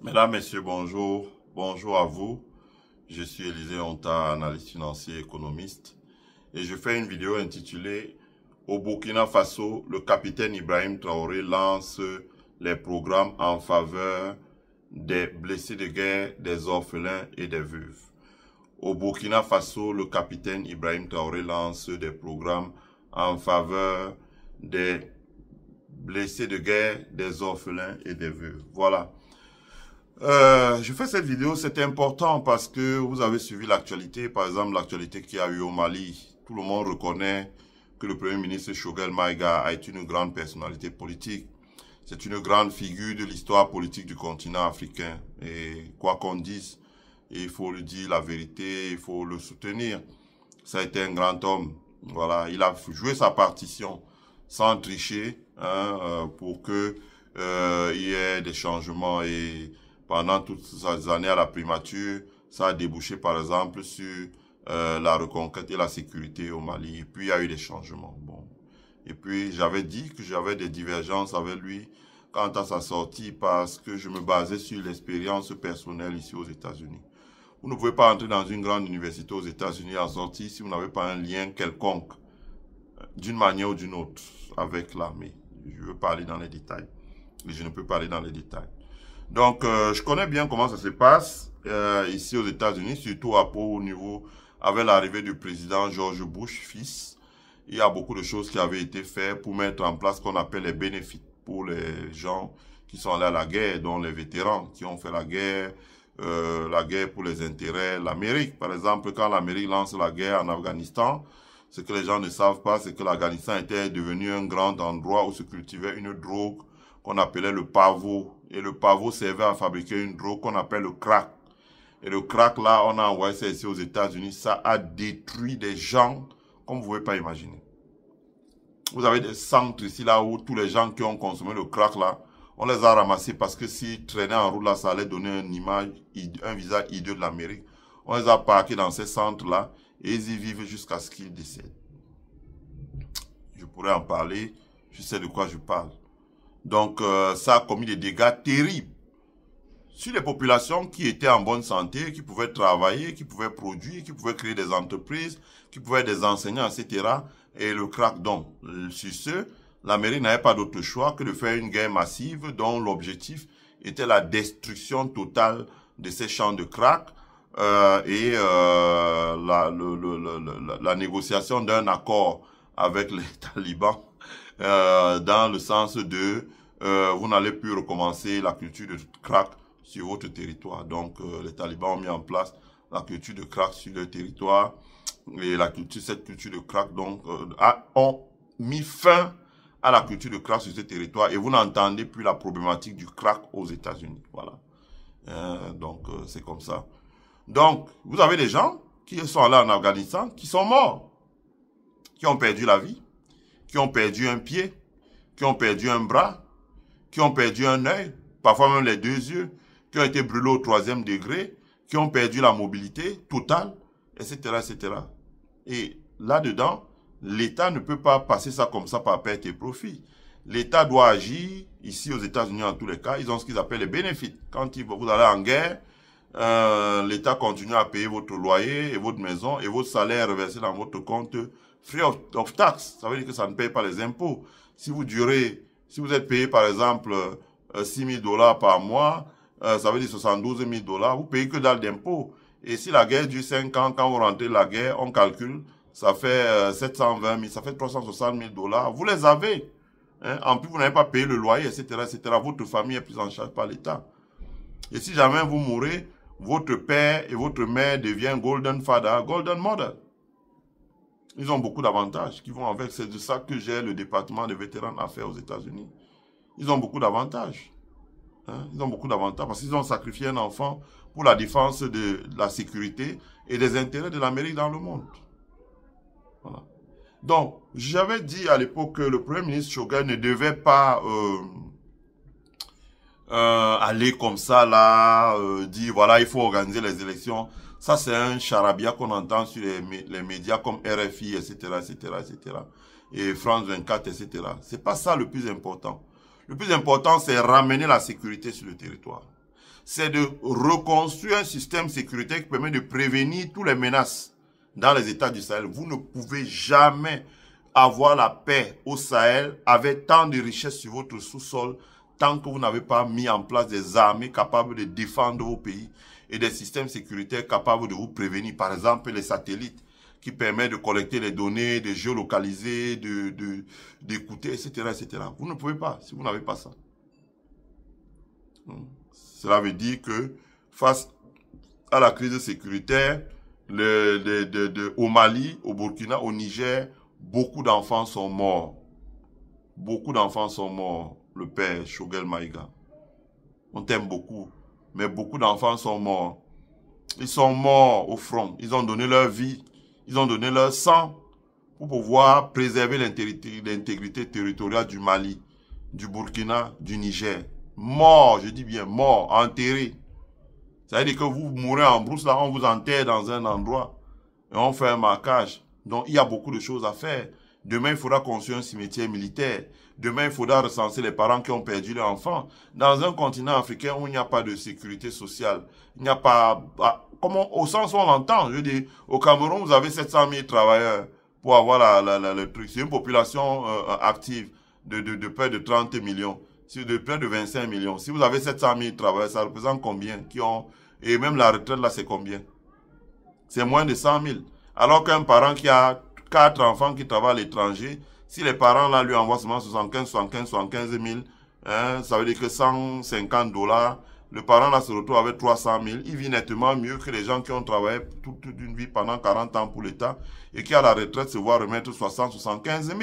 Mesdames, Messieurs, bonjour. Bonjour à vous. Je suis Élisée Onta, analyste financier et économiste. Et je fais une vidéo intitulée Au Burkina Faso, le capitaine Ibrahim Traoré lance les programmes en faveur des blessés de guerre, des orphelins et des veuves. Au Burkina Faso, le capitaine Ibrahim Traoré lance des programmes en faveur des blessés de guerre, des orphelins et des veuves. Voilà. Je fais cette vidéo, c'est important parce que vous avez suivi l'actualité, par exemple l'actualité qu'il y a eu au Mali. Tout le monde reconnaît que le Premier ministre Choguel Maïga a été une grande personnalité politique. C'est une grande figure de l'histoire politique du continent africain. Et quoi qu'on dise, il faut lui dire la vérité, il faut le soutenir. Ça a été un grand homme. Voilà, il a joué sa partition sans tricher pour que il y ait des changements et pendant toutes ces années à la primature, ça a débouché par exemple sur la reconquête et la sécurité au Mali. Et puis il y a eu des changements. Bon. Et puis j'avais dit que j'avais des divergences avec lui quant à sa sortie parce que je me basais sur l'expérience personnelle ici aux États-Unis. Vous ne pouvez pas entrer dans une grande université aux États-Unis en sortie si vous n'avez pas un lien quelconque, d'une manière ou d'une autre, avec l'armée. Je veux pas aller dans les détails. Et je ne peux pas aller dans les détails. Donc, je connais bien comment ça se passe ici aux États-Unis, surtout au niveau, avec l'arrivée du président George Bush, fils. Il y a beaucoup de choses qui avaient été faites pour mettre en place ce qu'on appelle les bénéfices pour les gens qui sont allés à la guerre, dont les vétérans qui ont fait la guerre pour les intérêts. L'Amérique, par exemple, quand l'Amérique lance la guerre en Afghanistan, ce que les gens ne savent pas, c'est que l'Afghanistan était devenu un grand endroit où se cultivait une drogue qu'on appelait le pavot. Et le pavot servait à fabriquer une drogue qu'on appelle le crack. Et le crack, là, on a envoyé ça ici aux États-Unis. Ça a détruit des gens comme vous ne pouvez pas imaginer. Vous avez des centres ici, là, où tous les gens qui ont consommé le crack, là, on les a ramassés parce que s'ils traînaient en route, là, ça allait donner une image, un visage hideux de l'Amérique. On les a parqués dans ces centres-là et ils y vivent jusqu'à ce qu'ils décèdent. Je pourrais en parler, je sais de quoi je parle. Donc, ça a commis des dégâts terribles sur les populations qui étaient en bonne santé, qui pouvaient travailler, qui pouvaient produire, qui pouvaient créer des entreprises, qui pouvaient être des enseignants, etc. Et le crack, donc, sur ce, l'Amérique n'avait pas d'autre choix que de faire une guerre massive dont l'objectif était la destruction totale de ces champs de crack et la négociation d'un accord avec les talibans dans le sens de vous n'allez plus recommencer la culture de crack sur votre territoire. Donc les talibans ont mis en place la culture de crack sur leur territoire et cette culture de crack donc ont mis fin à la culture de crack sur ce territoire et vous n'entendez plus la problématique du crack aux États-Unis. Voilà. Donc c'est comme ça. Donc vous avez des gens qui sont allés en Afghanistan, qui sont morts, qui ont perdu la vie, qui ont perdu un pied, qui ont perdu un bras, qui ont perdu un œil, parfois même les 2 yeux, qui ont été brûlés au 3e degré, qui ont perdu la mobilité totale, etc., etc. Et là-dedans, l'État ne peut pas passer ça comme ça par perte et profit. L'État doit agir, ici aux États-Unis en tous les cas, ils ont ce qu'ils appellent les bénéfices. Quand vous allez en guerre, l'État continue à payer votre loyer et votre maison et votre salaire reversé dans votre compte free of tax. Ça veut dire que ça ne paye pas les impôts. Si vous êtes payé par exemple 6 000 $ par mois, ça veut dire 72 000 $, vous payez que dalle d'impôts. Et si la guerre dure 5 ans, quand vous rentrez la guerre, on calcule, ça fait 720 000, ça fait 360 000 $. Vous les avez. Hein? En plus, vous n'avez pas payé le loyer, etc., etc. Votre famille est prise en charge par l'État. Et si jamais vous mourrez, votre père et votre mère deviennent Golden Father, Golden Mother. Ils ont beaucoup d'avantages qui vont avec. C'est de ça que j'ai le département de vétérans d'affaires aux États-Unis. Ils ont beaucoup d'avantages. Hein? Ils ont beaucoup d'avantages parce qu'ils ont sacrifié un enfant pour la défense de la sécurité et des intérêts de l'Amérique dans le monde. Voilà. Donc, j'avais dit à l'époque que le Premier ministre Choguel ne devait pas aller comme ça là, dire voilà, il faut organiser les élections. Ça, c'est un charabia qu'on entend sur les médias comme RFI, etc., etc., etc. Et France 24, etc. C'est pas ça le plus important. Le plus important, c'est ramener la sécurité sur le territoire. c'est de reconstruire un système sécuritaire qui permet de prévenir toutes les menaces dans les États du Sahel. Vous ne pouvez jamais avoir la paix au Sahel avec tant de richesses sur votre sous-sol tant que vous n'avez pas mis en place des armées capables de défendre vos pays et des systèmes sécuritaires capables de vous prévenir. Par exemple, les satellites qui permettent de collecter les données, de géolocaliser, d'écouter, etc., etc. Vous ne pouvez pas si vous n'avez pas ça. Cela veut dire que face à la crise sécuritaire, au Mali, au Burkina, au Niger, beaucoup d'enfants sont morts. Beaucoup d'enfants sont morts. Le père Choguel Maïga. On t'aime beaucoup, mais beaucoup d'enfants sont morts. Ils sont morts au front. Ils ont donné leur vie, ils ont donné leur sang pour pouvoir préserver l'intégrité territoriale du Mali, du Burkina, du Niger. Morts, je dis bien morts, enterrés. Ça veut dire que vous mourrez en brousse, là, on vous enterre dans un endroit et on fait un marquage. Donc, il y a beaucoup de choses à faire. Demain, il faudra construire un cimetière militaire. Demain, il faudra recenser les parents qui ont perdu leurs enfants. Dans un continent africain où il n'y a pas de sécurité sociale, il n'y a pas... au sens où on l'entend, je dis, au Cameroun, vous avez 700 000 travailleurs pour avoir le truc. C'est une population active de près de 30 millions, de près de 25 millions. Si vous avez 700 000 travailleurs, ça représente combien qui ont... Et même la retraite, là, c'est combien? C'est moins de 100 000. Alors qu'un parent qui a 4 enfants qui travaillent à l'étranger, si les parents là lui envoient seulement 75 000, hein, ça veut dire que $150, le parent là se retrouve avec 300 000. Il vit nettement mieux que les gens qui ont travaillé toute une vie pendant 40 ans pour l'État et qui à la retraite se voient remettre 75 000.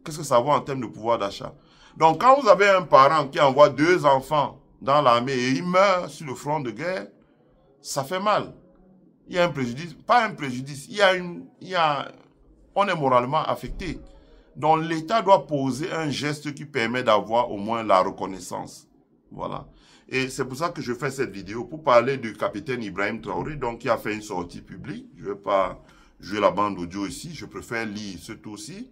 Qu'est-ce que ça vaut en termes de pouvoir d'achat? Donc quand vous avez un parent qui envoie 2 enfants dans l'armée et il meurt sur le front de guerre, ça fait mal. Il y a un préjudice, pas un préjudice, on est moralement affecté. Donc l'État doit poser un geste qui permet d'avoir au moins la reconnaissance. Voilà. Et c'est pour ça que je fais cette vidéo, pour parler du capitaine Ibrahim Traoré, donc qui a fait une sortie publique. Je ne vais pas jouer la bande audio ici, je préfère lire ce tout-ci.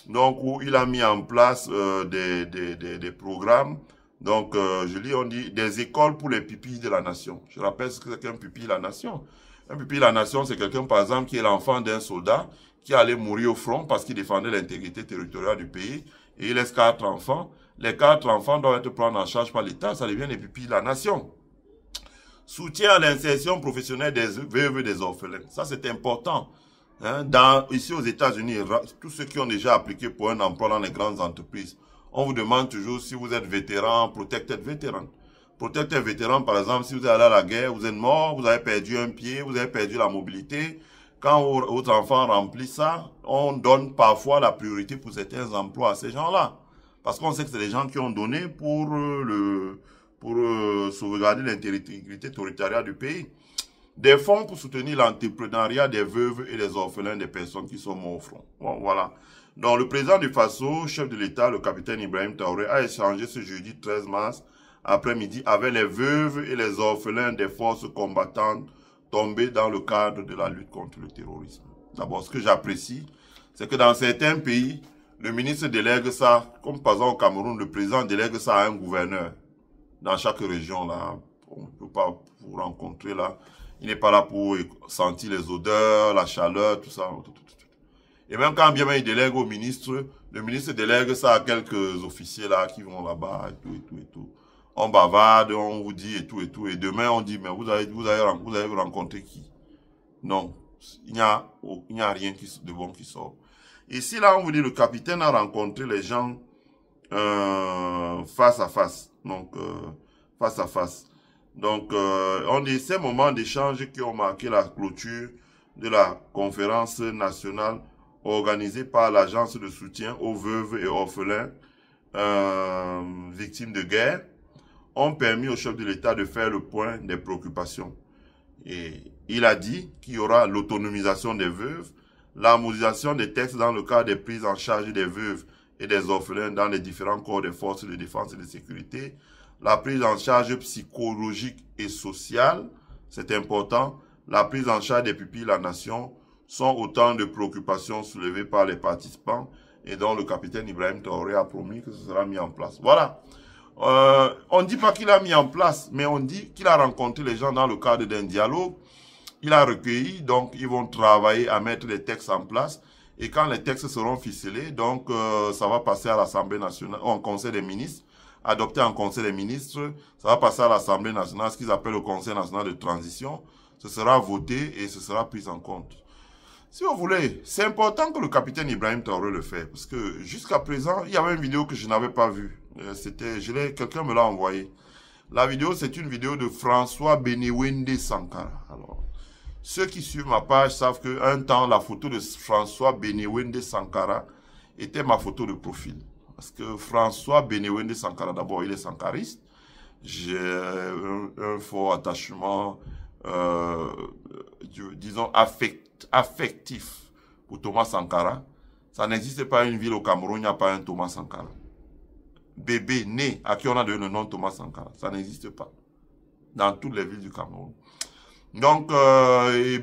Donc où il a mis en place des programmes. Donc je lis, on dit des écoles pour les pupilles de la nation. Je rappelle ce que c'est qu'un pupille de la nation. Un pupille de la nation, c'est quelqu'un, par exemple, qui est l'enfant d'un soldat qui allait mourir au front parce qu'il défendait l'intégrité territoriale du pays. Et il laisse 4 enfants. Les 4 enfants doivent être pris en charge par l'État. Ça devient les pupilles de la nation. Soutien à l'insertion professionnelle des veuves et des orphelins. Ça, c'est important. Hein? Ici, aux États-Unis, tous ceux qui ont déjà appliqué pour un emploi dans les grandes entreprises, on vous demande toujours si vous êtes vétéran, protected vétéran. Protecteur vétéran, par exemple, si vous êtes allé à la guerre, vous êtes mort, vous avez perdu un pied, vous avez perdu la mobilité. Quand votre enfant remplit ça, on donne parfois la priorité pour certains emplois à ces gens-là. Parce qu'on sait que c'est des gens qui ont donné pour sauvegarder l'intégrité territoriale du pays. Des fonds pour soutenir l'entrepreneuriat des veuves et des orphelins des personnes qui sont mortes au front. Bon, voilà. Donc, le président du Faso, chef de l'État, le capitaine Ibrahim Traoré, a échangé ce jeudi 13 mars après-midi avec les veuves et les orphelins des forces combattantes tombés dans le cadre de la lutte contre le terrorisme. D'abord, ce que j'apprécie, c'est que dans certains pays, le ministre délègue ça, comme par exemple au Cameroun, le président délègue ça à un gouverneur. Dans chaque région, là, on ne peut pas vous rencontrer là. Il n'est pas là pour sentir les odeurs, la chaleur, tout ça. Et même quand bien il délègue au ministre, le ministre délègue ça à quelques officiers là qui vont là-bas et tout, et tout, et tout. On bavarde, on vous dit et tout, et tout. Et demain, on dit, mais vous avez rencontré qui? Non, il n'y a rien de bon qui sort. Ici, là, on vous dit, le capitaine a rencontré les gens face à face. Donc, face à face. Donc, on dit, ces moments d'échange qui ont marqué la clôture de la conférence nationale organisée par l'Agence de soutien aux veuves et orphelins victimes de guerre ont permis au chef de l'État de faire le point des préoccupations. Et il a dit qu'il y aura l'autonomisation des veuves, l'harmonisation des textes dans le cadre des prises en charge des veuves et des orphelins dans les différents corps des forces de défense et de sécurité, la prise en charge psychologique et sociale, c'est important, la prise en charge des pupilles de la nation sont autant de préoccupations soulevées par les participants et dont le capitaine Ibrahim Traoré a promis que ce sera mis en place. Voilà. On ne dit pas qu'il a mis en place, mais on dit qu'il a rencontré les gens dans le cadre d'un dialogue. Il a recueilli, donc ils vont travailler à mettre les textes en place. Et quand les textes seront ficelés, donc ça va passer à l'Assemblée nationale, au Conseil des ministres, adopté en Conseil des ministres, ça va passer à l'Assemblée nationale, ce qu'ils appellent le Conseil national de transition. Ce sera voté et ce sera pris en compte. Si vous voulez, c'est important que le capitaine Ibrahim Traoré le fait, parce que jusqu'à présent, il y avait une vidéo que je n'avais pas vue. Quelqu'un me l'a envoyé. La vidéo, c'est une vidéo de François Bénéwende Sankara. Alors, ceux qui suivent ma page savent qu'un temps, la photo de François Bénéwende Sankara était ma photo de profil. Parce que François Bénéwende Sankara, d'abord, il est sankariste. J'ai un fort attachement, disons, affectif pour Thomas Sankara. Ça n'existe pas une ville au Cameroun, il n'y a pas un Thomas Sankara. Bébé né à qui on a donné le nom Thomas Sankara, ça n'existe pas dans toutes les villes du Cameroun. Donc,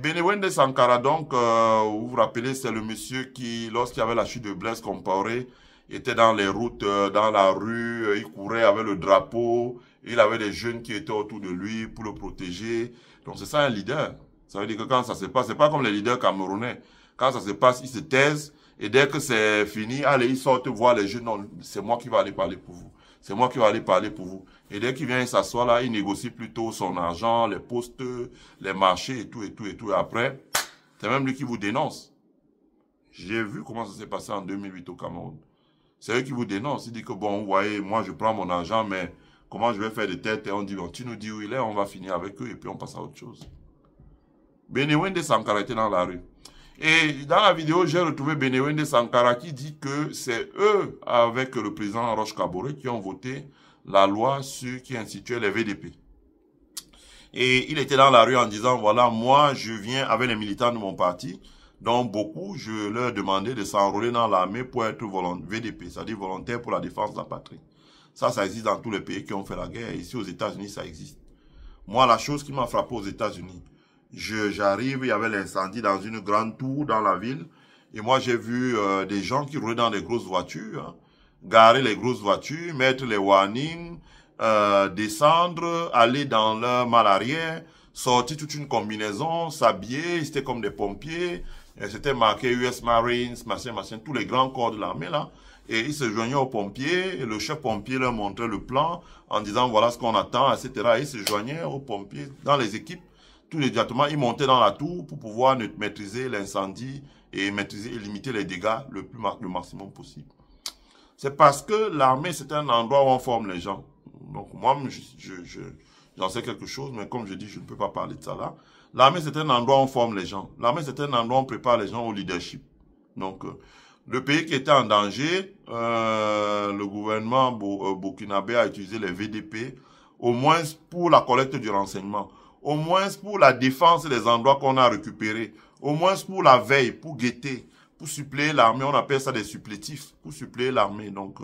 Bénéwende Sankara, donc, vous vous rappelez, c'est le monsieur qui, lorsqu'il y avait la chute de Blaise Compaoré, était dans les routes, dans la rue, il courait avec le drapeau, il avait des jeunes qui étaient autour de lui pour le protéger. Donc, c'est ça un leader. Ça veut dire que quand ça se passe, c'est pas comme les leaders camerounais. Quand ça se passe, ils se taisent, et dès que c'est fini, allez, ils sortent voir les jeunes. Non, c'est moi qui vais aller parler pour vous. C'est moi qui vais aller parler pour vous. Et dès qu'il vient, il s'assoit là, il négocie plutôt son argent, les postes, les marchés et tout, et tout, et tout. Et après, c'est même lui qui vous dénonce. J'ai vu comment ça s'est passé en 2008 au Cameroun. C'est eux qui vous dénoncent. Ils disent que bon, vous voyez, moi je prends mon argent, mais comment je vais faire des têtes? Et on dit, bon, tu nous dis où il est, on va finir avec eux et puis on passe à autre chose. Bénéwende Sankara était dans la rue. Et dans la vidéo, j'ai retrouvé Bénéwende Sankara qui dit que c'est eux, avec le président Roch Kaboré, qui ont voté la loi qui instituait les VDP. Et il était dans la rue en disant, voilà, moi, je viens avec les militants de mon parti, dont beaucoup, je leur demandais de s'enrôler dans l'armée pour être VDP, c'est-à-dire volontaire pour la défense de la patrie. Ça existe dans tous les pays qui ont fait la guerre. Ici, aux États-Unis, ça existe. Moi, la chose qui m'a frappé aux États-Unis, j'arrive, il y avait l'incendie dans une grande tour dans la ville. Et moi, j'ai vu des gens qui roulaient dans des grosses voitures, hein, garer les grosses voitures, mettre les warnings, descendre, aller dans leur mal arrière, sortir toute une combinaison, s'habiller, c'était comme des pompiers. C'était marqué US Marines, machin, tous les grands corps de l'armée là. Et ils se joignaient aux pompiers, et le chef pompier leur montrait le plan en disant voilà ce qu'on attend, etc. Et ils se joignaient aux pompiers dans les équipes. Tout immédiatement, ils montaient dans la tour pour pouvoir maîtriser l'incendie et maîtriser et limiter les dégâts le maximum possible. C'est parce que l'armée, c'est un endroit où on forme les gens. Donc moi, j'en sais quelque chose, mais comme je dis, je ne peux pas parler de ça là. L'armée, c'est un endroit où on forme les gens. L'armée, c'est un endroit où on prépare les gens au leadership. Donc, le pays qui était en danger, le gouvernement burkinabé a utilisé les VDP, au moins pour la collecte du renseignement, au moins pour la défense des endroits qu'on a récupérés, au moins pour la veille, pour guetter, pour suppléer l'armée. On appelle ça des supplétifs, pour suppléer l'armée. Donc,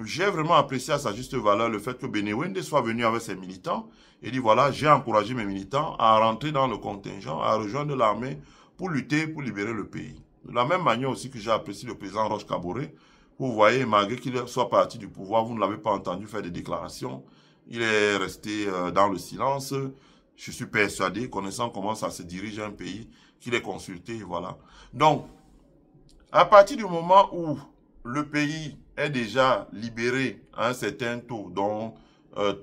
j'ai vraiment apprécié à sa juste valeur le fait que Bénéwende soit venu avec ses militants et dit voilà, j'ai encouragé mes militants à rentrer dans le contingent, à rejoindre l'armée pour lutter, pour libérer le pays. De la même manière aussi que j'ai apprécié le président Roch Kaboré, vous voyez, malgré qu'il soit parti du pouvoir, vous ne l'avez pas entendu faire des déclarations. Il est resté dans le silence. Je suis persuadé, connaissant comment ça se dirige un pays, qu'il est consulté, voilà. Donc, à partir du moment où le pays est déjà libéré à un certain taux, donc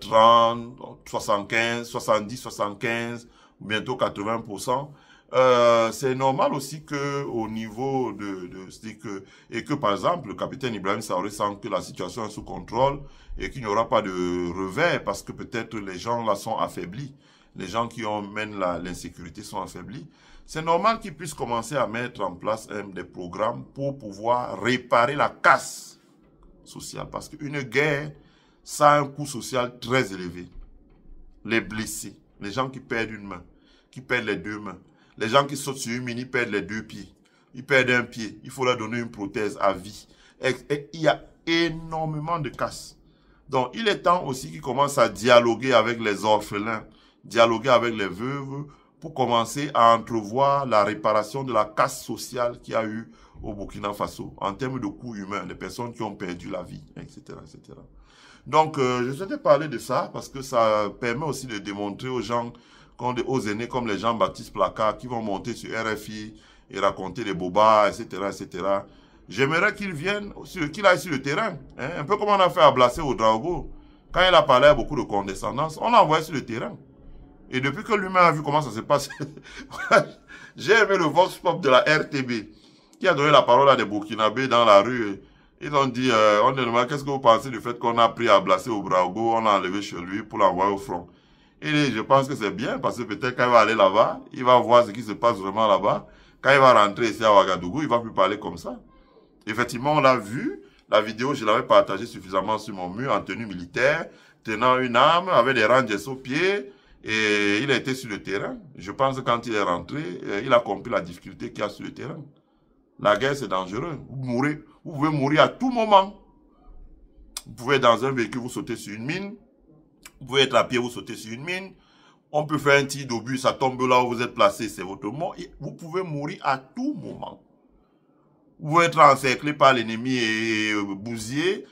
30, 75, 70, 75, bientôt 80%, c'est normal aussi que au niveau et que par exemple le capitaine Ibrahim Traoré sent que la situation est sous contrôle et qu'il n'y aura pas de revers parce que peut-être les gens là sont affaiblis, les gens qui mènent l'insécurité sont affaiblis. C'est normal qu'ils puissent commencer à mettre en place des programmes pour pouvoir réparer la casse sociale parce qu'une guerre, ça a un coût social très élevé. Les blessés, les gens qui perdent une main, qui perdent les deux mains, les gens qui sautent sur une mine, ils perdent les deux pieds. Ils perdent un pied. Il faut leur donner une prothèse à vie. Et il y a énormément de casse. Donc, il est temps aussi qu'ils commencent à dialoguer avec les orphelins, dialoguer avec les veuves, pour commencer à entrevoir la réparation de la casse sociale qu'il y a eu au Burkina Faso, en termes de coûts humains, des personnes qui ont perdu la vie, etc., etc. Donc, je souhaitais parler de ça parce que ça permet aussi de démontrer aux gens, aux aînés comme les Jean-Baptiste Placard qui vont monter sur RFI et raconter des bobas, etc., etc. J'aimerais qu'il vienne, qu'il aille sur le terrain, hein, un peu comme on a fait à Blasé au Drago. Quand il a parlé à beaucoup de condescendance, on l'a envoyé sur le terrain. Et depuis que l'humain a vu comment ça se passe, j'ai aimé le vox pop de la RTB qui a donné la parole à des Burkinabés dans la rue. Ils ont dit, on demande qu'est-ce que vous pensez du fait qu'on a pris à Blasé au Brago, on l'a enlevé chez lui pour l'envoyer au front. Et je pense que c'est bien parce que peut-être quand il va aller là-bas, il va voir ce qui se passe vraiment là-bas. Quand il va rentrer ici à Ouagadougou, il va plus parler comme ça. Effectivement, on l'a vu. La vidéo, je l'avais partagée suffisamment sur mon mur en tenue militaire, tenant une arme, avec des rangers aux pieds. Et il a été sur le terrain. Je pense que quand il est rentré, il a compris la difficulté qu'il y a sur le terrain. La guerre, c'est dangereux. Vous pouvez mourir à tout moment. Vous pouvez être dans un véhicule, vous sautez sur une mine. Vous pouvez être à pied, vous sautez sur une mine. On peut faire un tir d'obus, ça tombe là où vous êtes placé, c'est votre mort. Et vous pouvez mourir à tout moment. Vous pouvez être encerclé par l'ennemi et bousillé.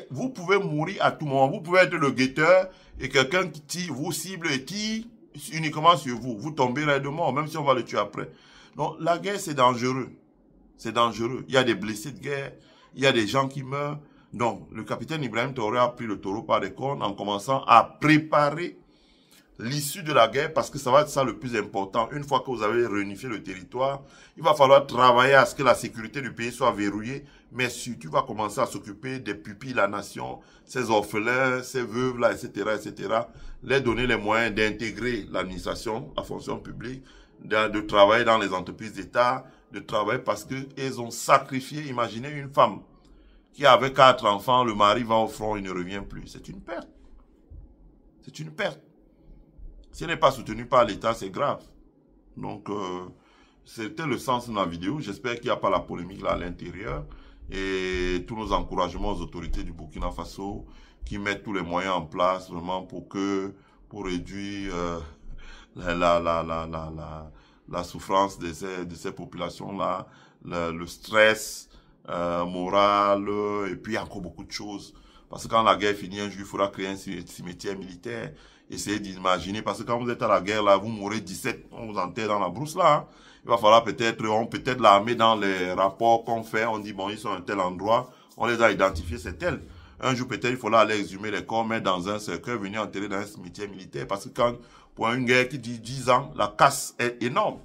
Vous pouvez mourir à tout moment. Vous pouvez être le guetteur et quelqu'un qui tire, vous cible et tire uniquement sur vous. Vous tombez là de mort, même si on va le tuer après. Donc la guerre, c'est dangereux. C'est dangereux. Il y a des blessés de guerre. Il y a des gens qui meurent. Donc, le capitaine Ibrahim Traoré a pris le taureau par les cornes en commençant à préparer l'issue de la guerre parce que ça va être ça le plus important. Une fois que vous avez réunifié le territoire, il va falloir travailler à ce que la sécurité du pays soit verrouillée, mais surtout, il va commencer à s'occuper des pupilles de la nation, ses orphelins, ses veuves, là, etc., etc., les donner les moyens d'intégrer l'administration, la fonction publique, de travailler dans les entreprises d'État, de travailler parce qu'ils ont sacrifié, imaginez une femme qui avait 4 enfants, le mari va au front, il ne revient plus. C'est une perte. C'est une perte. Si elle n'est pas soutenue par l'État, c'est grave. Donc, c'était le sens de ma vidéo. J'espère qu'il n'y a pas la polémique là à l'intérieur. Et tous nos encouragements aux autorités du Burkina Faso qui mettent tous les moyens en place vraiment pour réduire la souffrance de ces populations-là, le stress moral, et puis encore beaucoup de choses. Parce que quand la guerre finit un jour, il faudra créer un cimetière militaire. Essayez d'imaginer, parce que quand vous êtes à la guerre, là, vous mourrez 17, on vous enterre dans la brousse, là. Hein. Il va falloir peut-être l'armée dans les rapports qu'on fait, on dit, bon, ils sont à un tel endroit, on les a identifiés, c'est tel. Un jour, peut-être, il faudra aller exhumer les corps, mettre dans un cercueil, venir enterrer dans un cimetière militaire, parce que quand, pour une guerre qui dit 10 ans, la casse est énorme.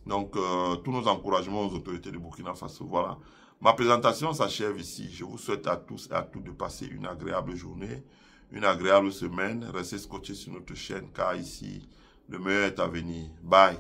Donc, tous nos encouragements aux autorités de Burkina Faso, voilà. Ma présentation s'achève ici. Je vous souhaite à tous et à toutes de passer une agréable journée, une agréable semaine. Restez scotchés sur notre chaîne, car ici, le meilleur est à venir. Bye.